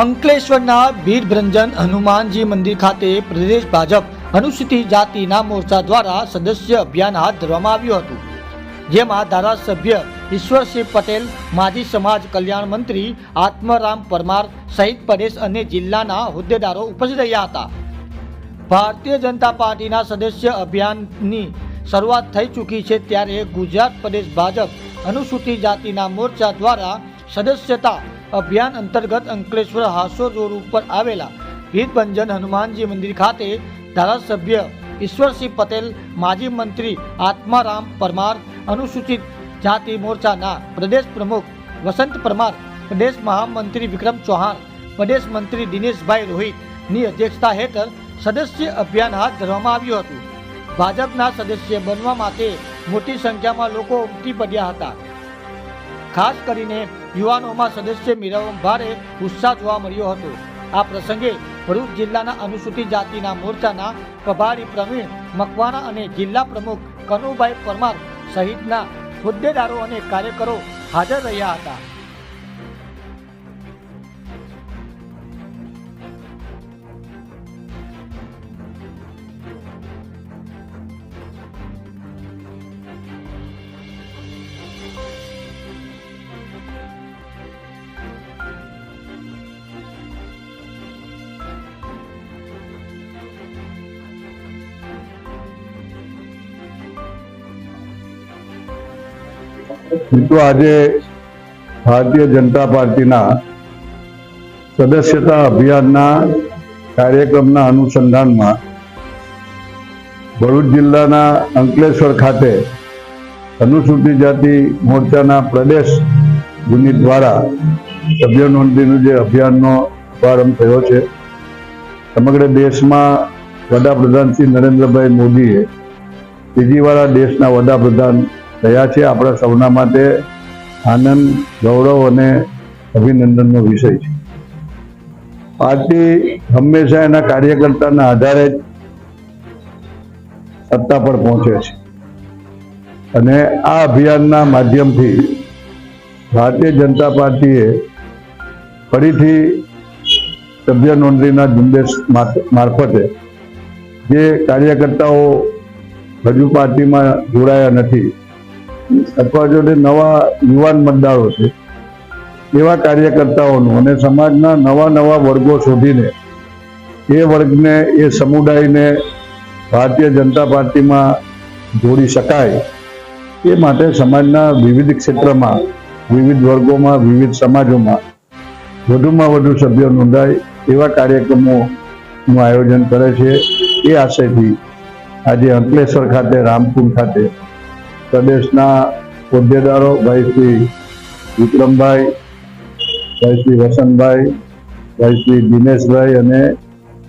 અંકલેશ્વરના વીરભંજન હનુમાનજી મંદિર ખાતે પ્રદેશ ભાજપ અનુસૂચિત જાતિના મોરચા દ્વારા સદસ્ય અભિયાન હાથ ધરવામાં આવ્યું હતું, જેમાં ધારાસભ્ય ઈશ્વરસિંહ પટેલ, માજી સમાજ કલ્યાણ મંત્રી આત્મારામ પરમાર સહિત પ્રદેશ અને જિલ્લાના હોદ્દેદારો ઉપસ્થિત રહ્યા હતા. ભારતીય જનતા પાર્ટીના સદસ્ય અભિયાનની શરૂઆત થઈ ચૂકી છે, ત્યારે ગુજરાત પ્રદેશ ભાજપ અનુસૂચિત જાતિના મોરચા દ્વારા સદસ્યતા અભિયાન અંતર્ગત અંકલેશ્વર હાસોર રોડ ઉપર આવેલા વીરભંજન હનુમાનજી મંદિર ખાતે ધારાસભ્ય ઈશ્વરસિંહ પટેલ, માજી મંત્રી આત્મારામ પરમાર, અનુસૂચિત જાતિ મોરચાના પ્રદેશ પ્રમુખ વસંત પરમાર, પ્રદેશ મહામંત્રી વિક્રમ ચૌહાણ, પ્રદેશ મંત્રી દિનેશભાઈ રોહિતની અધ્યક્ષતા હેઠળ સદસ્ય અભિયાન હાથ ધરવામાં આવ્યું હતું. ભાજપના સદસ્ય બનવા માટે મોટી સંખ્યામાં લોકો ઉમટી પડ્યા હતા. ખાસ કરીને યુવાનોમાં સદસ્ય મેળવવામાં ભારે ઉત્સાહ જોવા મળ્યો હતો. આ પ્રસંગે ભરૂચ જિલ્લાના અનુસૂચિત જાતિના મોરચાના પ્રભારી પ્રવીણ મકવાણા અને જિલ્લા પ્રમુખ કનુભાઈ પરમાર સહિતના હોદ્દેદારો અને કાર્યકરો હાજર રહ્યા હતા. મિત્રો, આજે ભારતીય જનતા પાર્ટીના સદસ્યતા અભિયાનના કાર્યક્રમના અનુસંધાનમાં ભરૂચ જિલ્લાના અંકલેશ્વર ખાતે અનુસૂચિત જાતિ મોરચાના પ્રદેશ યુનિટ દ્વારા સભ્ય નોંધણીનું જે અભિયાનનો પ્રારંભ થયો છે. સમગ્ર દેશમાં વડાપ્રધાન શ્રી નરેન્દ્રભાઈ મોદીએ ત્રીજી વાર દેશના વડાપ્રધાન થયા છે. આપણા સૌના માટે આનંદ, ગૌરવ અને અભિનંદનનો વિષય છે. પાર્ટી હંમેશા એના કાર્યકર્તાના આધારે જ સત્તા પર પહોંચે છે અને આ અભિયાનના માધ્યમથી ભારતીય જનતા પાર્ટીએ ફરીથી સભ્ય નોંધણીના ઝુંબેશ મારફતે જે કાર્યકર્તાઓ હજુ પાર્ટીમાં જોડાયા નથી અથવા જો નવા યુવાન મતદારો છે એવા કાર્યકર્તાઓનું અને સમાજના નવા વર્ગો શોધીને એ વર્ગને, એ સમુદાયને ભારતીય જનતા પાર્ટીમાં જોડી શકાય એ માટે સમાજના વિવિધ ક્ષેત્રમાં, વિવિધ વર્ગોમાં, વિવિધ સમાજોમાં વધુમાં વધુ સભ્યો નોંધાય એવા કાર્યક્રમોનું આયોજન કરે છે. એ આશયથી આજે અંકલેશ્વર ખાતે, રામપુર ખાતે પ્રદેશના હોદ્દેદારો ભાઈ શ્રી વિક્રમભાઈ, ભાઈ શ્રી વસંતભાઈ, ભાઈ શ્રી દિનેશભાઈ અને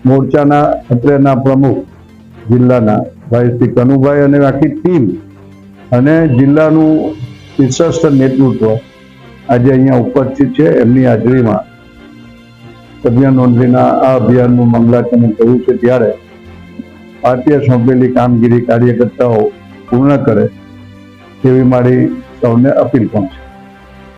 મોરચાના અત્રેના પ્રમુખ જિલ્લાના ભાઈ શ્રી કનુભાઈ અને આખી ટીમ અને જિલ્લાનું શીર્ષસ્થ નેતૃત્વ આજે અહીંયા ઉપસ્થિત છે. એમની હાજરીમાં સભ્ય નોંધણીના આ અભિયાનનું મંગલાચરણ થયું છે, ત્યારે પાર્ટીએ સોંપેલી કામગીરી કાર્યકર્તાઓ પૂર્ણ કરે એવી મારી સૌને અપીલ પણ છે.